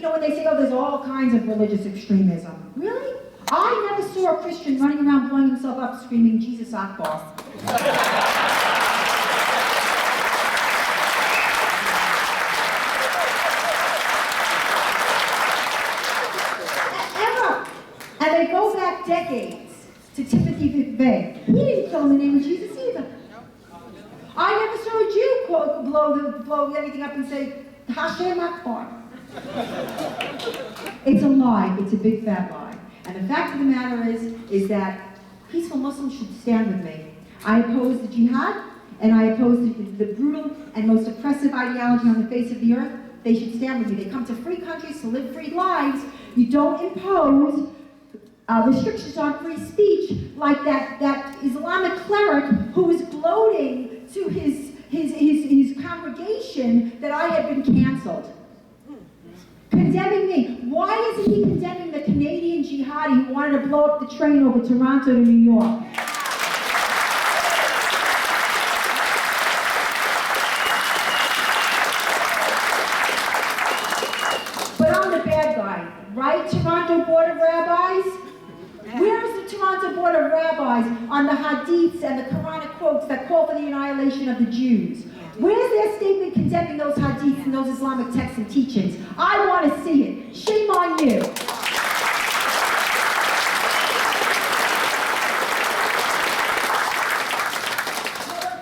know, when they say, oh, there's all kinds of religious extremism. Really? I never saw a Christian running around blowing himself up screaming, Jesus Akbar. Ever. And they go back decades to Timothy McVeigh. He didn't kill in the name of Jesus either. I never saw a Jew blow anything up and say, Hashem Akbar. It's a lie. It's a big fat lie. And the fact of the matter is that peaceful Muslims should stand with me. I oppose the jihad, and I oppose the brutal and most oppressive ideology on the face of the earth. They should stand with me. They come to free countries to live free lives. You don't impose restrictions on free speech like that Islamic cleric who was gloating to his congregation that I had been canceled. Condemning me. Why isn't he condemning the Canadian jihadi who wanted to blow up the train over Toronto to New York? But I'm the bad guy, right, Toronto Board of Rabbis? Where is the Toronto Board of Rabbis on the hadiths and the Quranic quotes that call for the annihilation of the Jews? Where's their statement condemning those hadiths and those Islamic texts and teachings? I want to see it. Shame on you.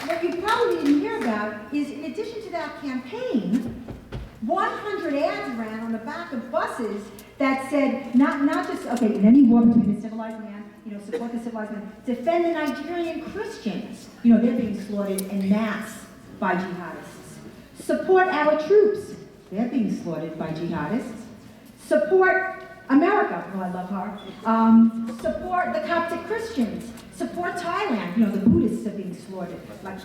What you probably didn't hear about is, in addition to that campaign, 100 ads ran on the back of buses that said, not just, okay, in any war between the civilized man, support the civilized man, defend the Nigerian Christians. They're being slaughtered en masse by jihadists. Support our troops. They're being slaughtered by jihadists. Support America. Oh, I love her. Support the Coptic Christians. Support Thailand. The Buddhists are being slaughtered. Like,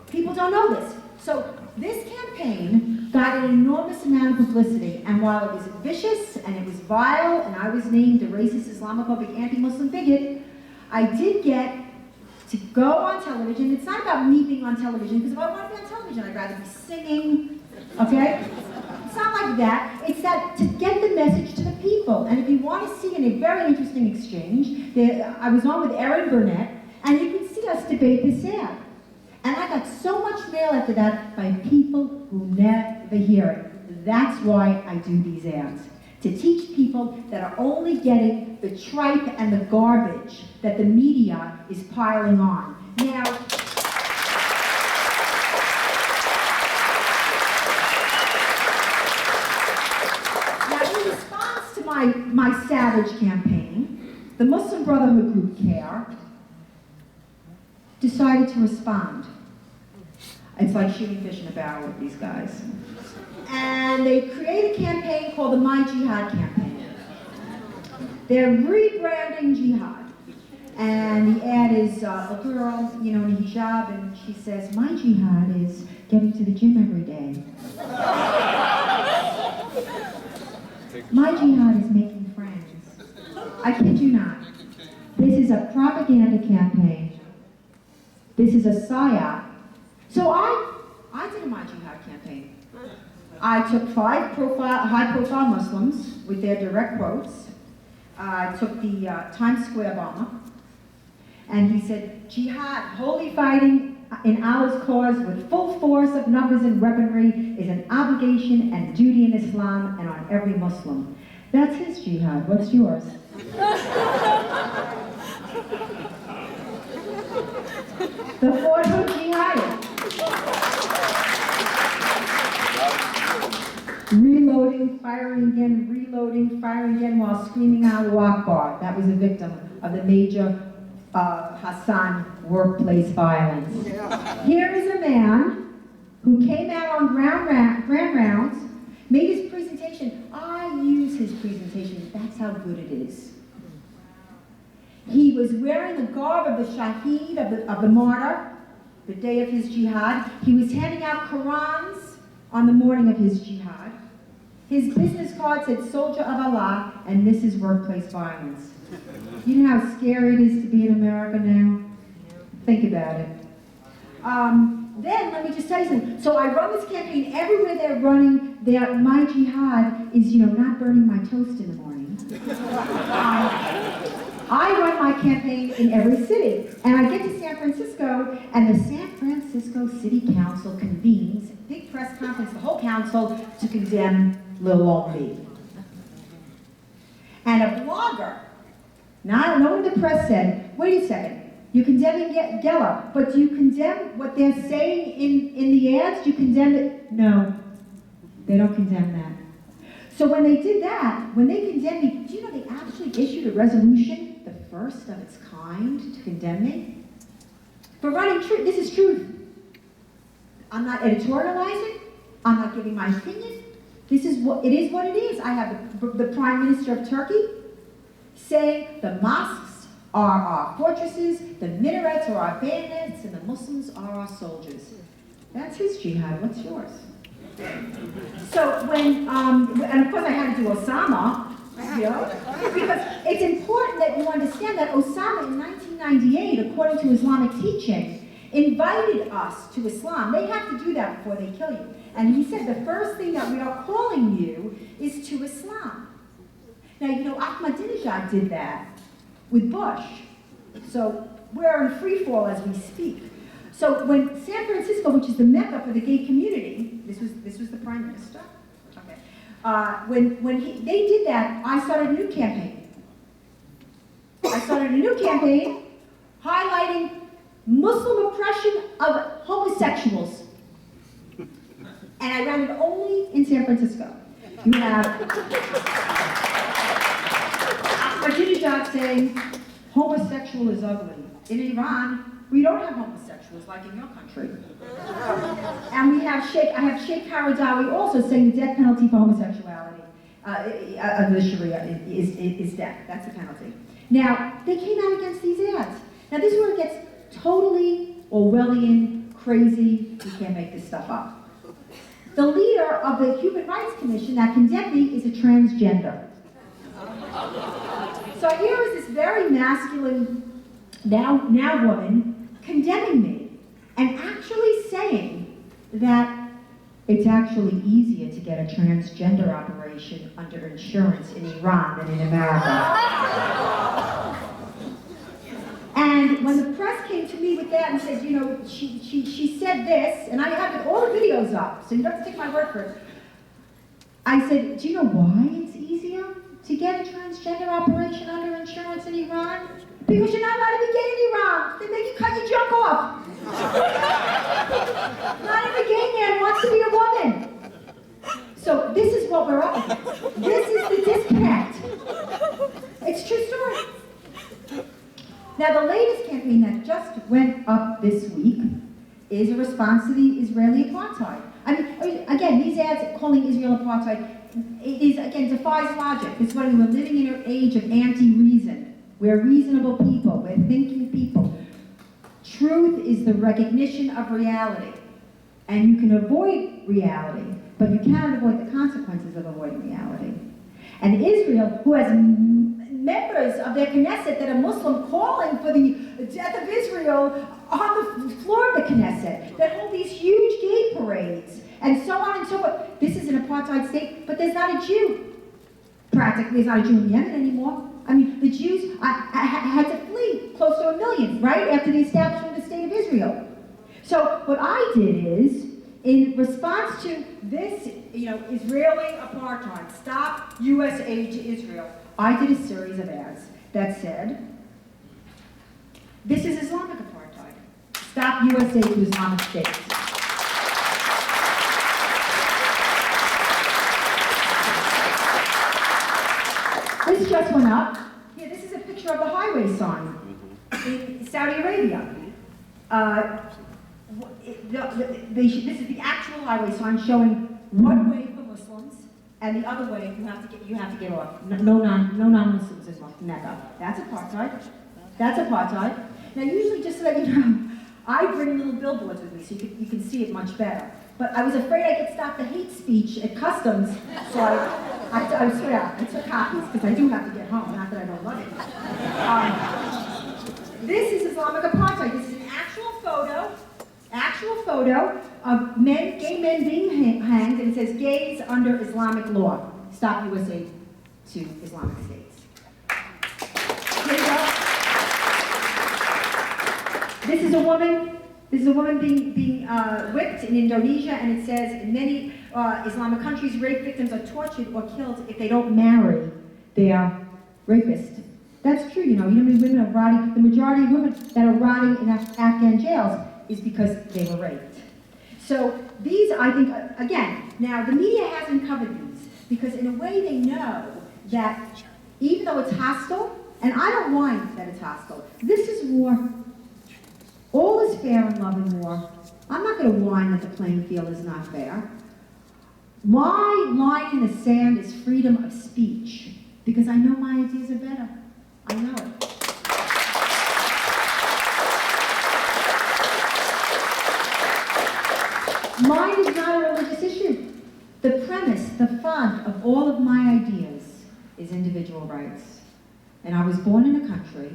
people don't know this. So this campaign got an enormous amount of publicity, and while it was vicious and it was vile, and I was named a racist, Islamophobic, anti-Muslim bigot, I did get to go on television. It's not about me being on television, because if I want to be on television, I'd rather be singing, okay? It's not like that. It's that to get the message to the people. And if you want to see in a very interesting exchange, I was on with Erin Burnett, and you can see us debate this ad. And I got so much mail after that by people who never hear it. That's why I do these ads. To teach people that are only getting the tripe and the garbage that the media is piling on. Now, in response to my Savage campaign, the Muslim Brotherhood group CARE decided to respond. It's like shooting fish in a barrel with these guys. And they create a campaign called the My Jihad campaign. They're rebranding jihad. And the ad is a girl, in a hijab, and she says, my jihad is getting to the gym every day. My jihad is making friends. I kid you not. This is a propaganda campaign. This is a psyop. So I did a My Jihad campaign. I took 5 high-profile Muslims with their direct quotes. I took the Times Square bomber, and he said, jihad, holy fighting in Allah's cause with full force of numbers and weaponry is an obligation and duty in Islam and on every Muslim. That's his jihad. What's yours? The Fort Hood jihadist. Reloading, firing again, reloading, firing again while screaming Allahu Akbar. That was a victim of the major Hassan workplace violence. Here is a man who came out on grand rounds, made his presentation. I use his presentation. That's how good it is. He was wearing the garb of the shaheed, of the martyr, the day of his jihad. He was handing out Qurans on the morning of his jihad. His business card said, Soldier of Allah, and this is workplace violence. You know how scary it is to be in America now? Think about it. Then, let me just tell you something. So I run this campaign everywhere they're running my jihad is, not burning my toast in the morning. I run my campaign in every city, and I get to San Francisco, and the San Francisco City Council convenes, big press conference, the whole council, to condemn little old me. And a blogger, no one in the press said, wait a second, you're condemning Geller, but do you condemn what they're saying in the ads? Do you condemn it? No, they don't condemn that. So when they did that, when they condemned me, do you know they actually issued a resolution, the first of its kind, to condemn me? For running truth, this is truth. I'm not editorializing, I'm not giving my opinion. This is what it is. I have the Prime Minister of Turkey saying the mosques are our fortresses, the minarets are our bayonets, and the Muslims are our soldiers. That's his jihad, what's yours? So when, and of course I had to do Osama, because it's important that you understand that Osama in 1998, according to Islamic teaching, invited us to Islam. They have to do that before they kill you. And he said the first thing that we are calling you is to Islam. Now, Ahmadinejad did that with Bush. So we're in free fall as we speak. So when San Francisco, which is the mecca for the gay community, this was the Prime Minister. Okay. When they did that, I started a new campaign. I started a new campaign highlighting Muslim oppression of homosexuals. And I ran it only in San Francisco. You have Ahmadinejad saying homosexual is ugly. In Iran, we don't have homosexuals like in your country. And I have Sheikh Haradawi also saying the death penalty for homosexuality of the Sharia is death. That's the penalty. Now, they came out against these ads. Now, this is where it gets totally Orwellian, crazy. You can't make this stuff up. The leader of the Human Rights Commission that condemned me is a transgender. So here is this very masculine now woman condemning me and actually saying that it's actually easier to get a transgender operation under insurance in Iran than in America. And when the press came to me with that and said, she said this, and I have all the videos up, so you don't have to take my word for it. I said, do you know why it's easier to get a transgender operation under insurance in Iran? Because you're not allowed to be gay in Iran. They make you cut your junk off. Not every gay man wants to be a woman. So this is what we're up against. This is the disconnect. It's a true story. Now, the latest campaign that just went up this week is a response to the Israeli apartheid. I mean, again, these ads calling Israel apartheid, defies logic. It's when we're living in an age of anti-reason. We're reasonable people. We're thinking people. Truth is the recognition of reality. And you can avoid reality, but you cannot avoid the consequences of avoiding reality. And Israel, who has members of their Knesset that are Muslim calling for the death of Israel on the floor of the Knesset, that hold these huge gay parades, and so on and so forth. This is an apartheid state, but there's not a Jew. Practically, there's not a Jew in Yemen anymore. I mean, the Jews had to flee, close to 1 million, right, after the establishment of the State of Israel. So what I did is, in response to this, Israeli apartheid, stop U.S. aid to Israel, I did a series of ads that said, this is Islamic apartheid. Stop U.S. aid to Islamic states. This just went up. Here, this is a picture of the highway sign in Saudi Arabia. This is the actual highway sign showing one way for Muslims and the other way you have to get off. No non-Muslims in Mecca. That's apartheid. That's apartheid. Now, usually, just so that you know, I bring little billboards with me so you can see it much better. But I was afraid I'd get stopped for hate speech at customs, so I took copies because I do have to get home. Not that I don't love it. This is Islamic apartheid. This is an actual photo Actual photo of gay men being hanged, and it says gays under Islamic law. Stop USA to Islamic States. Here you go. This is a woman. This is a woman being whipped in Indonesia, and it says in many Islamic countries, rape victims are tortured or killed if they don't marry their rapist. That's true, you know many women are rotting, the majority of women that are rotting in Afghan jails is because they were raped. So these, I think, again, now the media hasn't covered these, because in a way they know that even though it's hostile, and I don't mind that it's hostile, this is war. All is fair in love and war. I'm not going to whine that the playing field is not fair. My line in the sand is freedom of speech, because I know my ideas are better. I know it. Mine is not a religious issue. The premise, the font of all of my ideas is individual rights. And I was born in a country,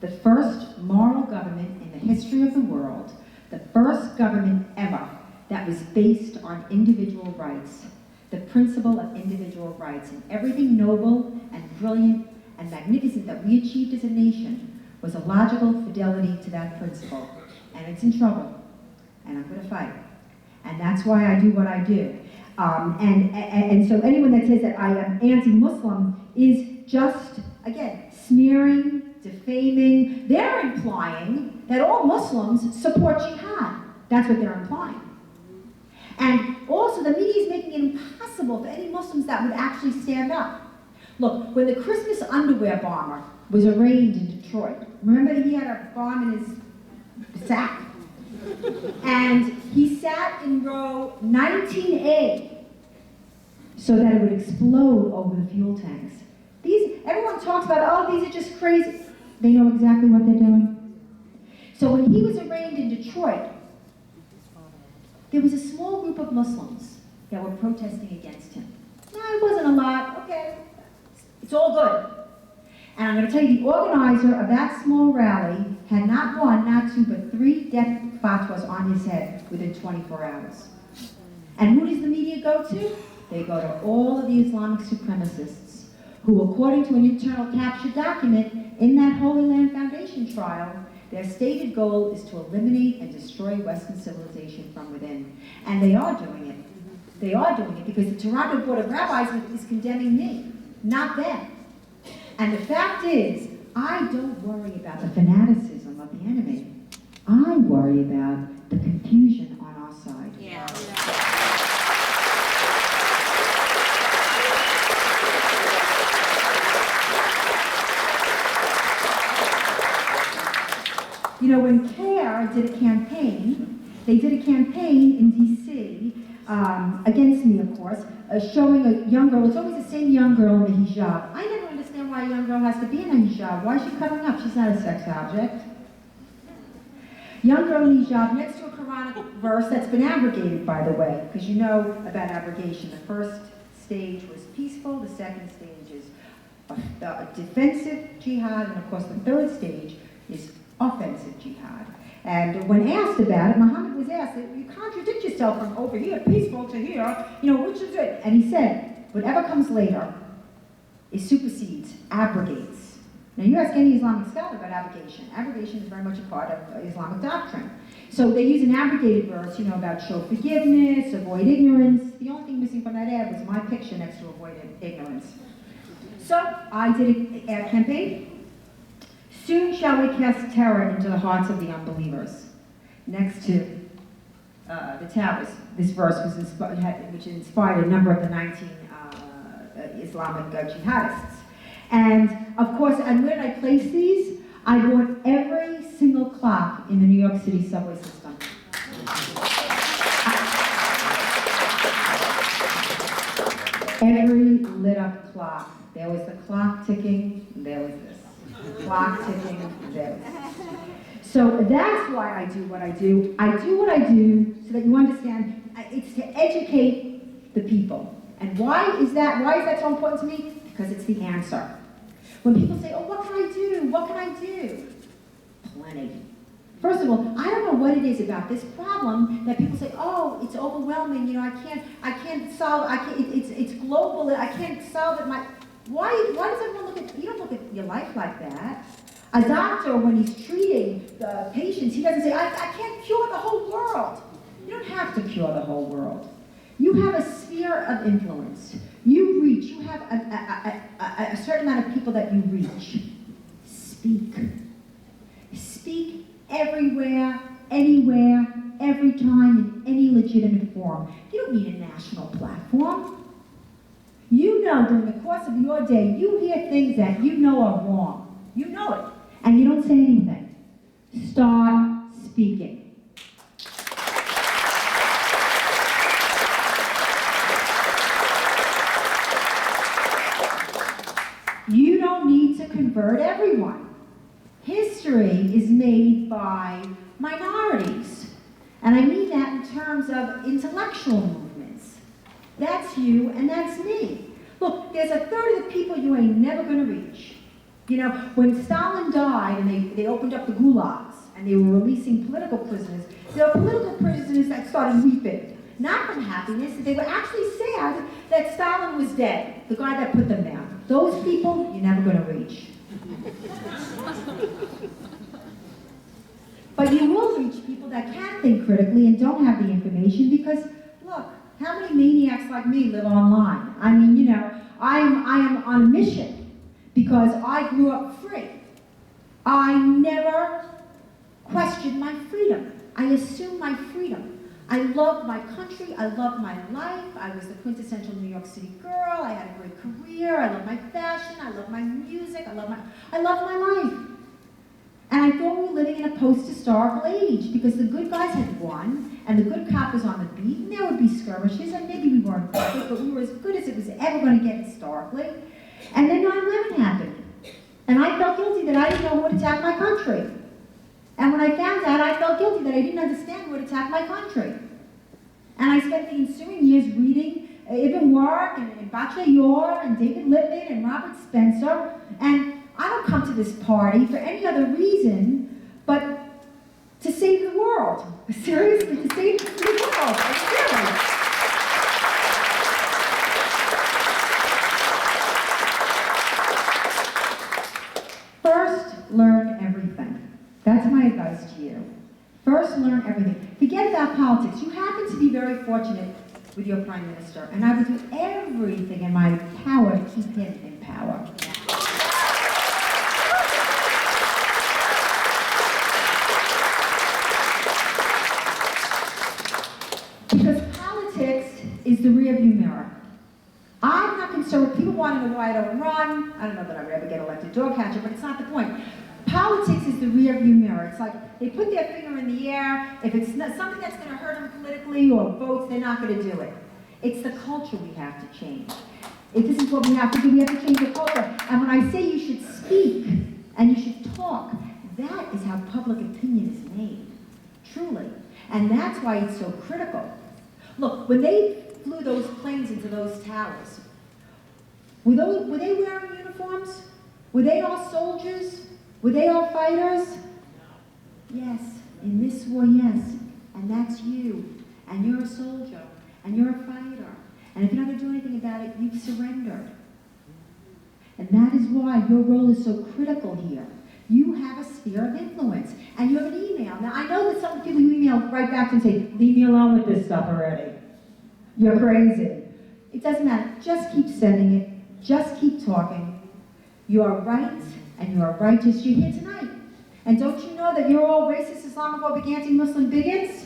the first moral government in the history of the world, the first government ever that was based on individual rights, the principle of individual rights, and everything noble and brilliant and magnificent that we achieved as a nation was a logical fidelity to that principle. And it's in trouble, and I'm going to fight. And that's why I do what I do. And so anyone that says that I am anti-Muslim is just, again, smearing, defaming. They're implying that all Muslims support jihad. That's what they're implying. And also the media is making it impossible for any Muslims that would actually stand up. Look, when the Christmas underwear bomber was arraigned in Detroit, remember he had a bomb in his sack? And he sat in row 19A so that it would explode over the fuel tanks. Everyone talks about, oh, these are just crazy. They know exactly what they're doing. So when he was arraigned in Detroit, there was a small group of Muslims that were protesting against him. No, it wasn't a lot. Okay, it's all good. And I'm going to tell you, the organizer of that small rally had not one, not two, but 3 death fatwas on his head within 24 hours. And who does the media go to? They go to all of the Islamic supremacists who, according to an internal captured document in that Holy Land Foundation trial, their stated goal is to eliminate and destroy Western civilization from within. And they are doing it. They are doing it because the Toronto Board of Rabbis is condemning me, not them. And the fact is, I don't worry about the fanaticism of the enemy. I worry about the confusion on our side. Yeah. You know, when CARE did a campaign, they did a campaign in D.C. Against me, of course, showing a young girl. It's always the same young girl in the hijab. I never understand why a young girl has to be in a hijab. Why is she covering up? She's not a sex object. Young girl in hijab next to a Quranic verse that's been abrogated, by the way, because you know about abrogation. The first stage was peaceful. The second stage is defensive jihad, and of course the third stage is offensive jihad. And when asked about it, Muhammad was asked, you contradict yourself from over here, peaceful, to here, which is it? And he said, whatever comes later, it supersedes, abrogates. Now you ask any Islamic scholar about abrogation. Abrogation is very much a part of Islamic doctrine. So they use an abrogated verse, about show forgiveness, avoid ignorance. The only thing missing from that ad was my picture next to avoid ignorance. So I did an ad campaign. Soon shall we cast terror into the hearts of the unbelievers. Next to the towers, this verse was which inspired a number of the 19 Islamic jihadists. And of course, and where did I place these? I bought every single clock in the New York City subway system. Every lit up clock. There was the clock ticking, there was this. Clock ticking, there was this. So that's why I do what I do. I do what I do so that you understand, it's to educate the people. And why is that so important to me? Because it's the answer. When people say, oh, what can I do? What can I do? Plenty. First of all, I don't know what it is about this problem that people say, oh, it's overwhelming, you know, I can't solve, it's global, I can't solve it. Why does everyone look at, you don't look at your life like that. A doctor, when he's treating the patients, he doesn't say, I can't cure the whole world. You don't have to cure the whole world. You have a sphere of influence. You reach, you have a certain amount of people that you reach. Speak. Speak everywhere, anywhere, every time, in any legitimate form. You don't need a national platform. You know during the course of your day, you hear things that you know are wrong. You know it. And you don't say anything. Start speaking. You don't need to convert everyone. History is made by minorities. And I mean that in terms of intellectual movements. That's you and that's me. Look, there's a third of the people you ain't never gonna reach. You know, when Stalin died and they opened up the gulags and they were releasing political prisoners, there were political prisoners that started weeping. Not from happiness, they were actually sad that Stalin was dead, the guy that put them down. Those people, you're never gonna reach. But you will reach people that can think critically and don't have the information because, look, how many maniacs like me live online? I mean, you know, I am on a mission because I grew up free. I never questioned my freedom. I assumed my freedom. I loved my country, I loved my life, I was the quintessential New York City girl, I had a great career, I loved my fashion, I loved my music, I loved my life. And I thought we were living in a post-historical age because the good guys had won, and the good cop was on the beat, and there would be skirmishes, and maybe we weren't perfect, but we were as good as it was ever going to get historically. And then 9/11 happened. And I felt guilty that I didn't know who had attacked my country. And when I found out, I felt guilty that I didn't understand who had attacked my country. And I spent the ensuing years reading Ibn Warq and Bachayur and David Lippman and Robert Spencer. And I don't come to this party for any other reason but to save the world. Seriously, to save the world. Really. First, learn everything. That's my advice to you. First, learn everything. Forget about politics. You happen to be very fortunate with your prime minister, and I would do everything in my power to keep him in power. Because politics is the rearview mirror. I'm not concerned with people wanting to know why I don't run. I don't know that I would ever get elected dog catcher, but it's not the point. Politics is the rearview mirror. It's like they put their finger in the air. If it's not something that's going to hurt them politically or votes, they're not going to do it. It's the culture we have to change. If this is what we have to do, we have to change the culture. And when I say you should speak and you should talk, that is how public opinion is made, truly. And that's why it's so critical. Look, when they flew those planes into those towers, were they wearing uniforms? Were they all soldiers? Were they all fighters? Yes, in this war, yes. And that's you. And you're a soldier. And you're a fighter. And if you're not going to do anything about it, you've surrendered. And that is why your role is so critical here. You have a sphere of influence. And you have an email. Now, I know that some people you email right back and say, leave me alone with this stuff already. You're crazy. It doesn't matter. Just keep sending it. Just keep talking. You are right. And you are righteous. You're here tonight. And don't you know that you're all racist, Islamophobic, anti-Muslim bigots?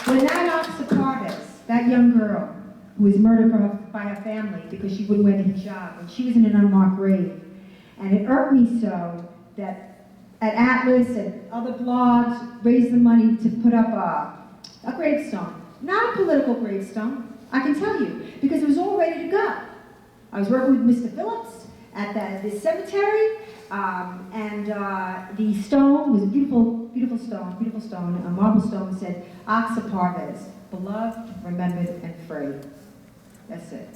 When that Aqsa Parvez, that young girl who was murdered by her family because she wouldn't wear the hijab, and she was in an unmarked grave, and it irked me so that at Atlas and other blogs raised the money to put up a gravestone. Not a political gravestone. I can tell you, because it was all ready to go. I was working with Mr. Phillips at this cemetery, and the stone was a beautiful stone, a marble stone said, Aqsa Parvez, beloved, remembered, and free. That's it.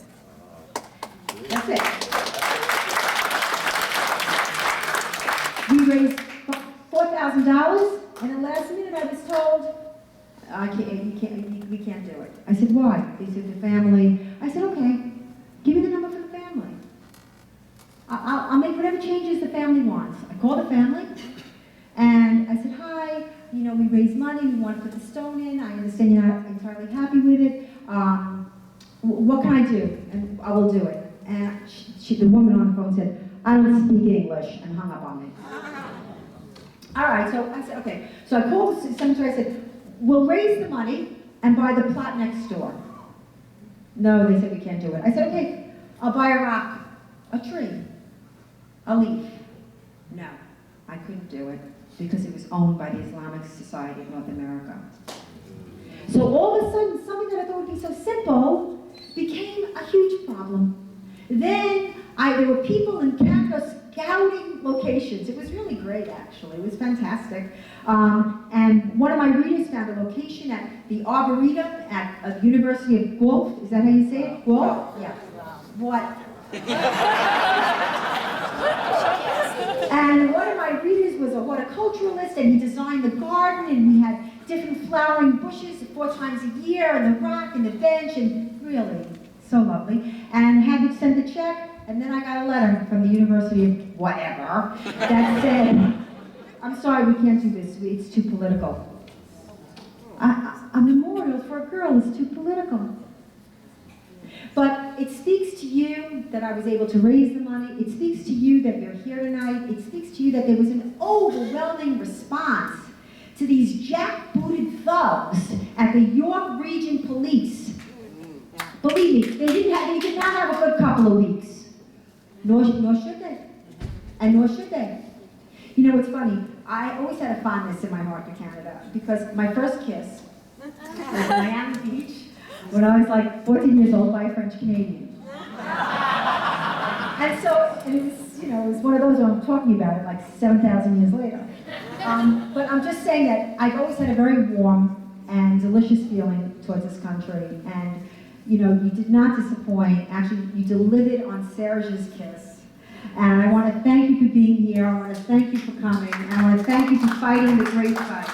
That's it. we raised $4,000, and at the last minute I was told, we can't do it. I said, why? They said, the family. I said, okay, give me the number for the family. I'll make whatever changes the family wants. I called the family, and I said, hi, you know, we raised money, we want to put the stone in, I understand you're not entirely happy with it. What can I do? And I will do it. And the woman on the phone said, I don't speak English, and hung up on me. All right, so I said, okay. So I called the cemetery, I said, we'll raise the money and buy the plot next door. No, they said we can't do it. I said, okay, I'll buy a rock, a tree, a leaf. No, I couldn't do it because it was owned by the Islamic Society of North America. So all of a sudden, something that I thought would be so simple became a huge problem. Then there were people in Canada scouting locations. It was really great, actually. It was fantastic. And one of my readers found a location at the Arboretum at the University of Guelph. Is that how you say it? Guelph? Yeah. What? And one of my readers was a horticulturalist, and he designed the garden, and we had different flowering bushes 4 times a year, and the rock and the bench, and really so lovely. And had to send the check, and then I got a letter from the University of whatever that said, I'm sorry, we can't do this, it's too political. A memorial for a girl is too political. But it speaks to you that I was able to raise the money. It speaks to you that we're here tonight. It speaks to you that there was an overwhelming response to these jackbooted thugs at the York Region Police. Believe me, they did not have a good couple of weeks. Nor should they. And nor should they. You know, it's funny. I always had a fondness in my heart for Canada because my first kiss was in Miami Beach when I was like 14 years old by a French Canadian. And so, and it was, you know, it was one of those where I'm talking about it like 7,000 years later. But I'm just saying that I've always had a very warm and delicious feeling towards this country. And, you know, you did not disappoint. Actually, you delivered on Serge's kiss. And I want to thank you for being here. I want to thank you for coming. And I want to thank you for fighting the great fight.